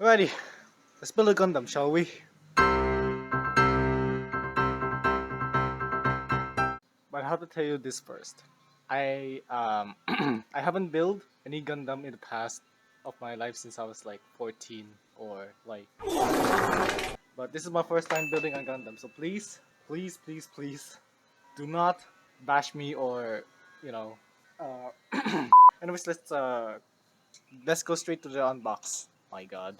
Alrighty, let's build a Gundam, shall we? But I have to tell you this first. I I haven't built any Gundam in the past of my life since I was like 14 or like. But this is my first time building a Gundam, so please, please, please, please, do not bash me or you know. Uh, anyways, let's go straight to the unbox. My God.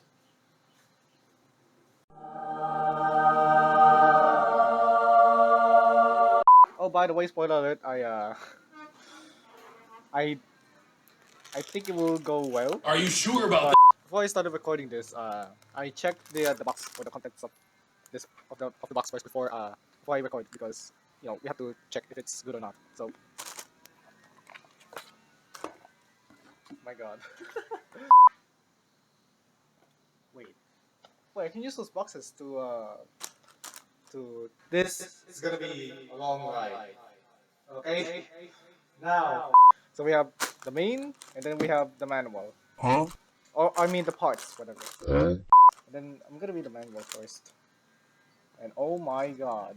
Oh, by the way, spoiler alert! I I think it will go well. Are you sure about But that? before I started recording this, I checked the box for the contents of the box first before I record because we have to check if it's good or not. So, my God, wait, I can use those boxes to. This is gonna be a long ride. Okay, now. So we have the main, and then we have the manual, Huh? or I mean the parts, whatever. Huh? And then I'm gonna read the manual first. And oh my God.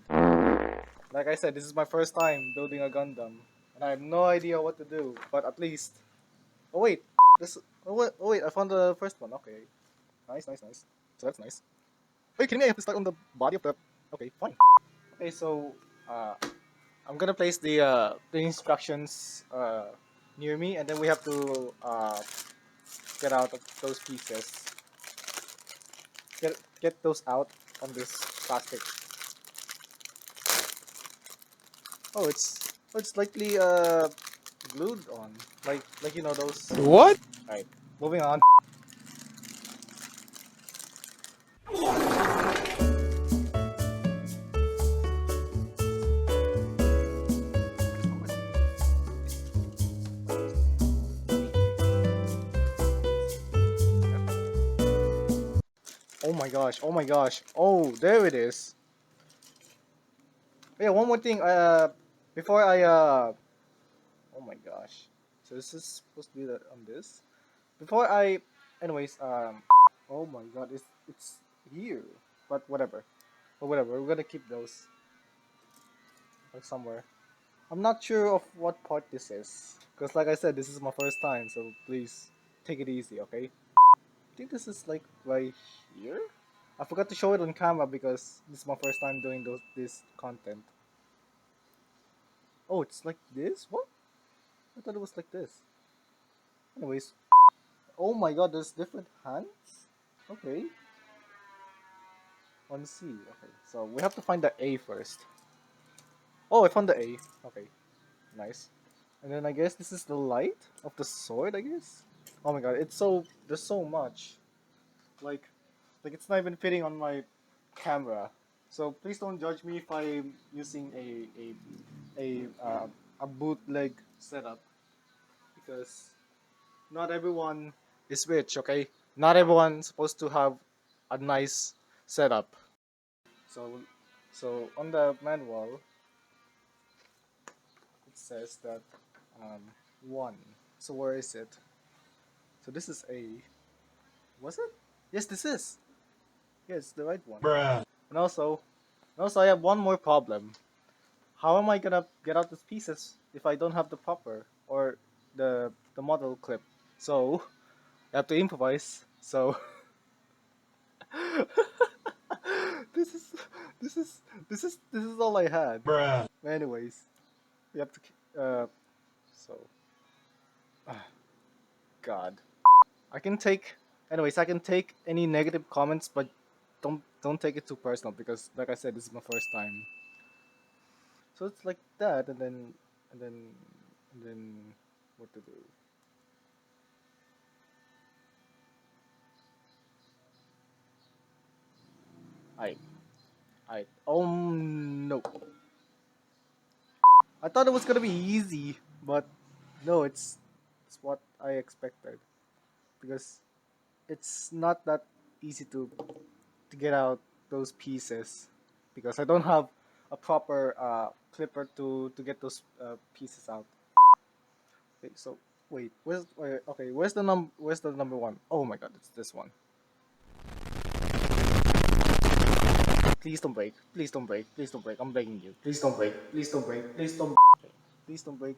Like I said, this is my first time building a Gundam, and I have no idea what to do. But at least, oh wait, this. Oh wait, I found the first one. Okay, nice, nice, nice. So that's nice. Wait, kidding me? I have to start on the body of the. Okay, fine. Okay, so uh, I'm gonna place the instructions near me, and then we have to get out of those pieces. Get those out on this plastic. Oh, it's likely glued on, like those. What? Alright, moving on. Oh my gosh! Oh my gosh! Oh, there it is. Yeah, one more thing. Before I oh my gosh. So this is supposed to be on this. Before I, anyways. Oh my God! It's here. But whatever. But whatever. We're gonna keep those like somewhere. I'm not sure of what part this is, cause like I said, this is my first time. So please take it easy, okay? I think this is like right here. I forgot to show it on camera because this is my first time doing this content. Oh, it's like this? What? I thought it was like this. Anyways, oh my God, there's different hands. Okay, let's see. Okay, so we have to find the A first. Oh, I found the A. Okay, nice. And then I guess this is the light of the sword. I guess. Oh my God, there's so much. Like, it's not even fitting on my camera. So please don't judge me if I'm using a bootleg setup because not everyone is rich. Okay, not everyone's supposed to have a nice setup. So on the manual it says that um, one. So where is it? So this is A. Was it? Yes, this is. Yes, the right one. Bruh. And also, I have one more problem. How am I gonna get out these pieces if I don't have the popper or the model clip? So I have to improvise. So this is this is this is all I had. Bruh. Anyways, we have to so God. I can take anyways, I can take any negative comments, but don't take it too personal because like I said, this is my first time. So it's like that, and then and then what to do? I no. I thought it was gonna be easy, but no, it's what I expected because it's not that easy to get out those pieces because I don't have a proper clipper to get those pieces out. Okay, so wait, where's the number one? Oh my God, it's this one. Please don't break. Please don't break. Please don't break. I'm begging you. Please don't break. Please don't break. Please don't. Please don't break.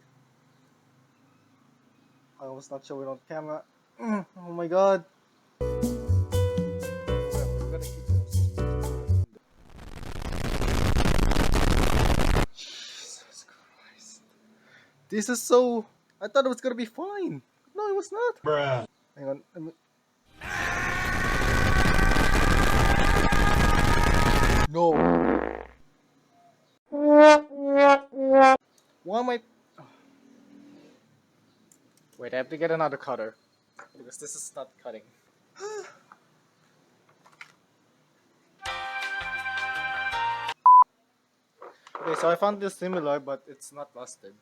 I was not showing on camera. Oh my god. Whatever, we're gonna keep this. Jesus Christ. This is so. I thought it was gonna be fine. No, it was not. Bruh. Hang on. No. Why am I? Wait, I have to get another cutter because this is not cutting. Okay, so I found this similar, but it's not rusted.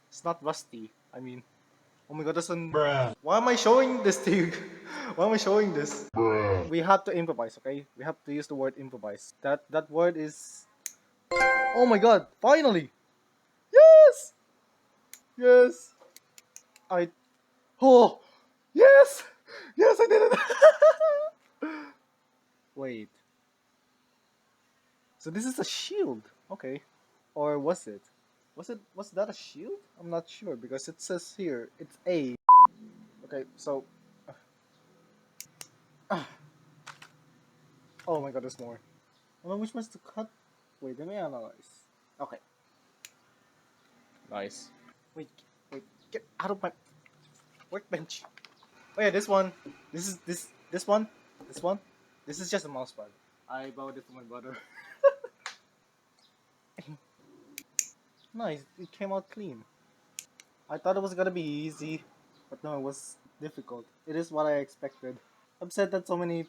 It's not rusty. I mean, oh my god, this one. Bruh. Why am I showing this to you? Why am I showing this? Bruh. We have to improvise, okay? We have to use the word improvise. That word is. Oh my god! Finally! Yes! Yes! I. Oh! Yes! Yes, I did it! Wait. So this is a shield. Okay. Or was it? Was that a shield? I'm not sure because it says here it's A. Okay, so oh my god, there's more. Well, which one's to cut? Wait, let me analyze. Okay. Nice. Wait, wait, get out of my workbench. Oh yeah, this one. This one. This one. This is just a mouse pad. I bought it for my brother. Nice, it came out clean. I thought it was gonna be easy, but no, it was difficult. It is what I expected. I've said that so many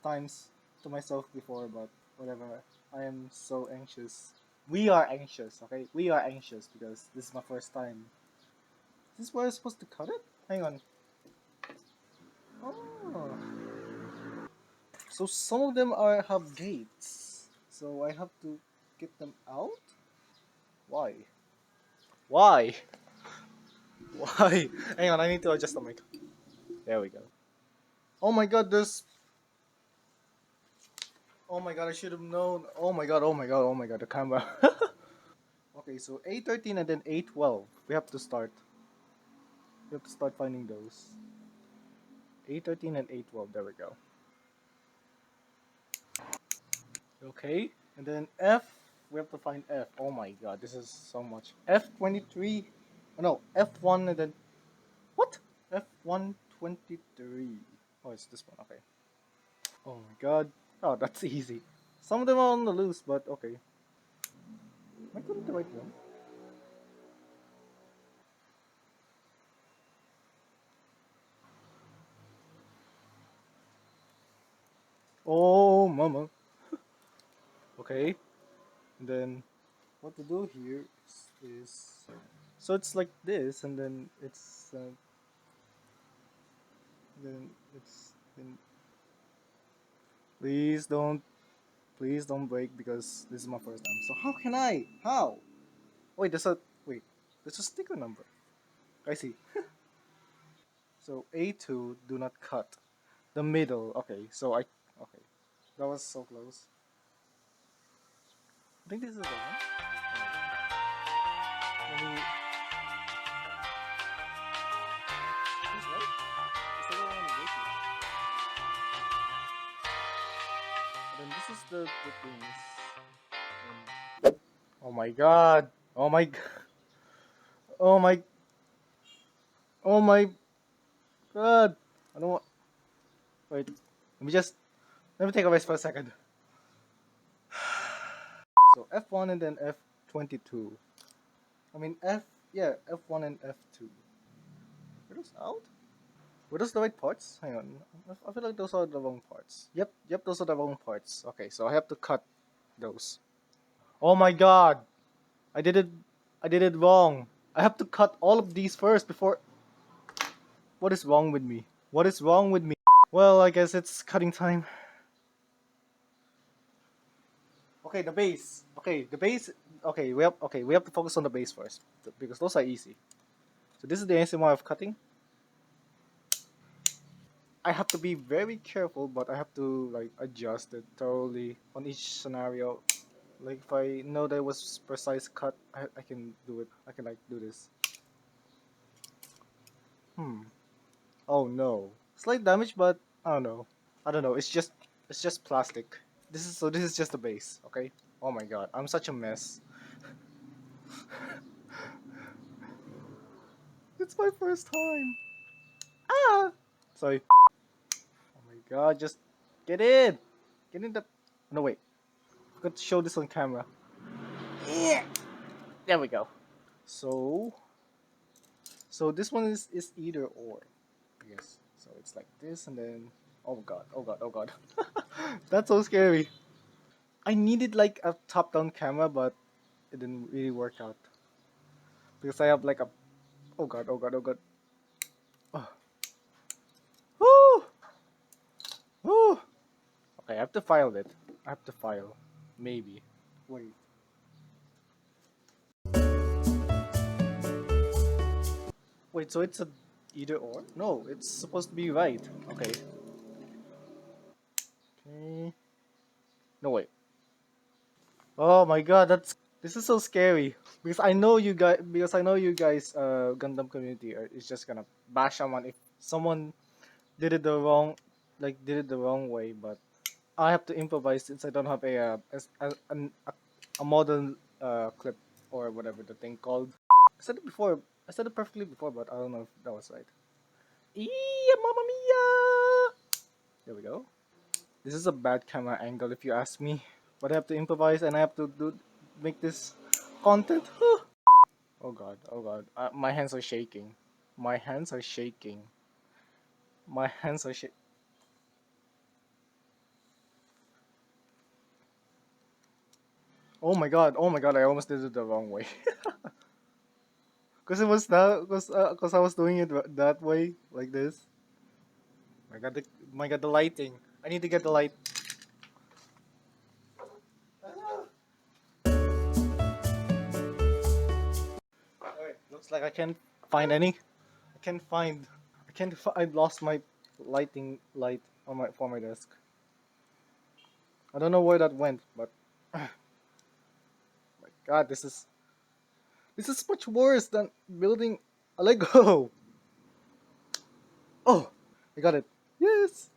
times to myself before, but whatever. I am so anxious. We are anxious, okay? We are anxious because this is my first time. Is this where I'm supposed to cut it? Hang on. Oh. So some of them have gates. So I have to get them out? Why? Why? Why? Hang on, I need to adjust the mic. There we go. Oh my god, there's. Oh my god, I should have known. Oh my god, oh my god, oh my god, the camera. Okay, so A13 and then A12. We have to start. We have to start finding those. A13 and A12, there we go. Okay, and then F, we have to find F. Oh my god, this is so much. F23, oh no, F1 and then, what? F123. Oh, it's this one, okay. Oh my god, oh, that's easy. Some of them are on the loose, but okay. Am I going the right one? Oh, mama. Okay, and then what to do here is so it's like this, and then then please don't break because this is my first time. So how can I? How? Wait, there's a sticker number. I see. So A2, do not cut. The middle. Okay, so okay. That was so close. I think this is the one. Let me. This right? This is the one I'm breaking. And then this is the things. Oh my god. Oh my. Oh my. Oh my god. I don't want. Wait. Let me take a rest for a second. So F1 and then F22. I mean yeah, F1 and F2. Were those out? Were those the right parts? Hang on. I feel like those are the wrong parts. Yep, those are the wrong parts. Okay, so I have to cut those. Oh my god. I did it I did it wrong. I have to cut all of these first before. What is wrong with me? What is wrong with me? Well, I guess it's cutting time. Okay, the base. Okay, the base. Okay, we have to focus on the base first because those are easy. So this is the ASMR of cutting. I have to be very careful, but I have to like adjust it thoroughly on each scenario. Like if I know there was precise cut, I can do it. I can like do this. Hmm. Oh no. Slight damage, but I don't know. I don't know. It's just plastic. This is just the base, okay? Oh my god, I'm such a mess. It's my first time. Ah. Sorry. Oh my god, just get in. Get in the. No wait. I got to show this on camera. Yeah. There we go. So this one is either or, I guess. So it's like this and then. Oh god. Oh god. Oh god. That's so scary. I needed like a top-down camera, but it didn't really work out because I have like a. Oh god. Oh god. Oh god. Oh. Woo! Woo! Okay, I have to file it. I have to file. Maybe. Wait. Wait, so it's a either or? No, it's supposed to be right. Okay. Okay. No wait. Oh my god, this is so scary. Because I know you guys Gundam community is just gonna bash someone if someone did it the wrong did it the wrong way, but I have to improvise since I don't have a modern clip or whatever the thing called. I said it before. I said it perfectly before, but I don't know if that was right. Yeah, mamma mia! There we go. This is a bad camera angle if you ask me. But I have to improvise and I have to make this content. Oh god, oh god. My hands are shaking. My hands are shaking. My hands are shaking. Oh my god, I almost did it the wrong way. Cause it was that, cause I was doing it that way, like this. My god, the lighting. I need to get the light. Alright, looks like I can't find any. I can't find. I lost my light on my for my desk. I don't know where that went, but my god, this is much worse than building a Lego. Oh, I got it. Yes.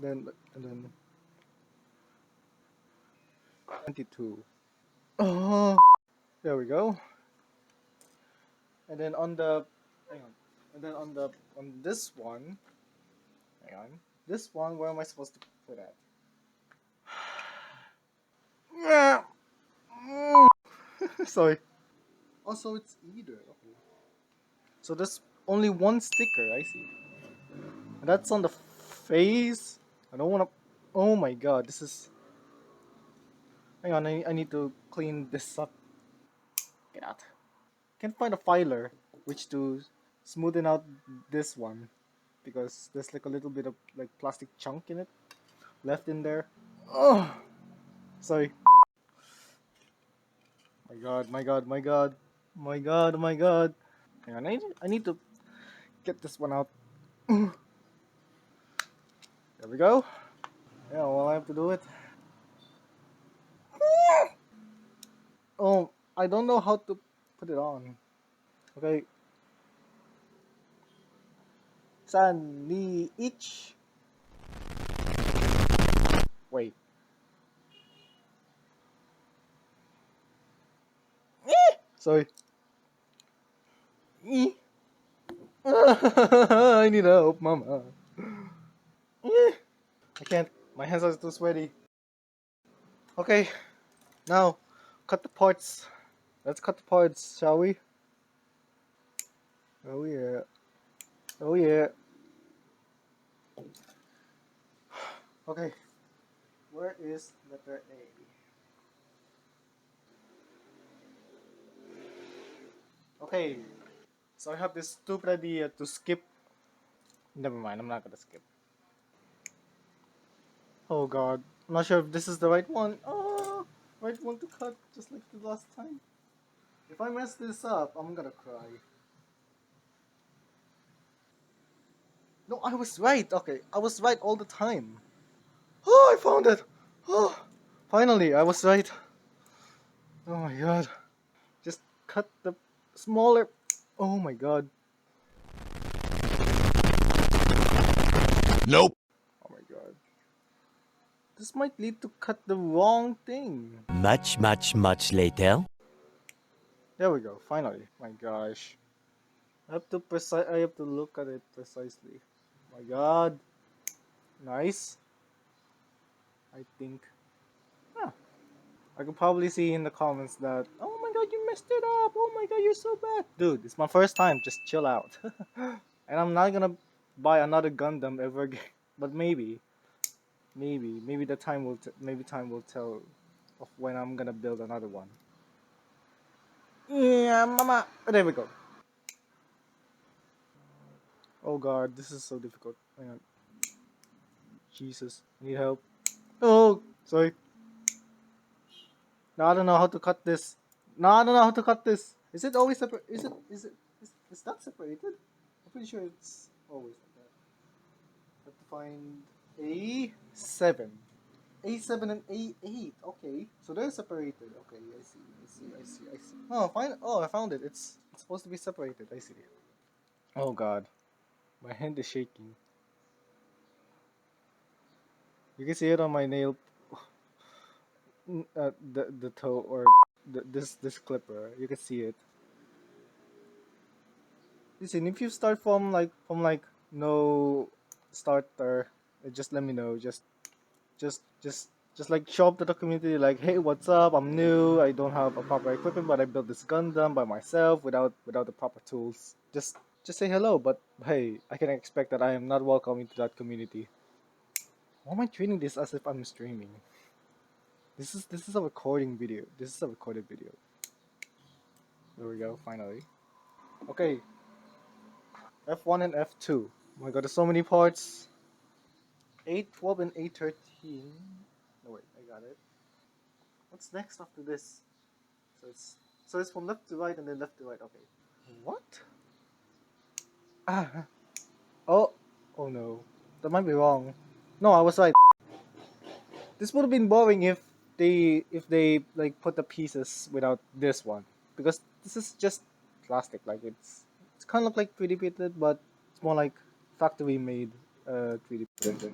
And then 22. Oh, there we go. And then on the, hang on. And then on this one, hang on. This one, where am I supposed to put that? Yeah. Sorry. Also, it's either. Okay. So there's only one sticker. I see. And that's on the face. I don't want to. Oh my god, this is. Hang on, I need to clean this up. Get out. Can't find a filer which to smoothen out this one because there's like a little bit of like plastic chunk in it left in there. Oh, sorry. My god, my god, my god, my god, my god. Hang on, I need to get this one out. There we go. Yeah, well, I have to do it. Oh, I don't know how to put it on. Okay. San ni ich. Wait. Sorry. I need help, mama. I can't. My hands are too sweaty. Okay, now cut the parts. Let's cut the parts, shall we? Oh yeah. Oh yeah. Okay. Where is letter A? Okay. So I have this stupid idea to skip. Never mind. I'm not gonna skip. Oh god. I'm not sure if this is the right one. Oh, right one to cut, just like the last time. If I mess this up, I'm gonna cry. No, I was right. Okay, I was right all the time. Oh, I found it. Oh, finally, I was right. Oh my god. Just cut the smaller. Oh my god. Nope. Oh my god. This might lead to cut the wrong thing. Much later. There we go. Finally. My gosh. I have to look at it precisely. My god. Nice. I think. Huh. I could probably see in the comments that, oh my god, you messed it up. Oh my god, you're so bad. Dude, it's my first time. Just chill out. And I'm not gonna buy another Gundam ever again. But maybe the time will maybe time will tell of when I'm gonna build another one. Yeah, mama. There we go. Oh god, this is so difficult. Hang on. Jesus, I need help. Oh, sorry. No, I don't know how to cut this. No, I don't know how to cut this. Is it always separate? Is that separated? I'm pretty sure it's always like that. I have to find A7. A7 and A8. Okay, so they're separated. Okay, I see. Oh, fine. Oh, I found it. It's supposed to be separated. I see. Oh god, my hand is shaking. You can see it on my nail, the toe or this clipper. You can see it. Listen, if you start from like no starter, just let me know. Just just just like show up to the community like, hey, what's up? I'm new. I don't have a proper equipment, but I built this Gundam by myself without the proper tools. Just say hello. But hey, I can expect that I am not welcome into that community. Why am I treating this as if I'm streaming? This is a recording video. This is a recorded video. There we go. Finally. Okay. F1 and F2. Oh my god, there's so many parts. 812 and 813. No wait, I got it. What's next after this? So it's from left to right and then left to right. Okay. What? Ah. Oh. Oh no. That might be wrong. No, I was right. This would have been boring if they like put the pieces without this one because this is just plastic. Like it's kind of like 3D printed, but it's more like factory made 3D printed.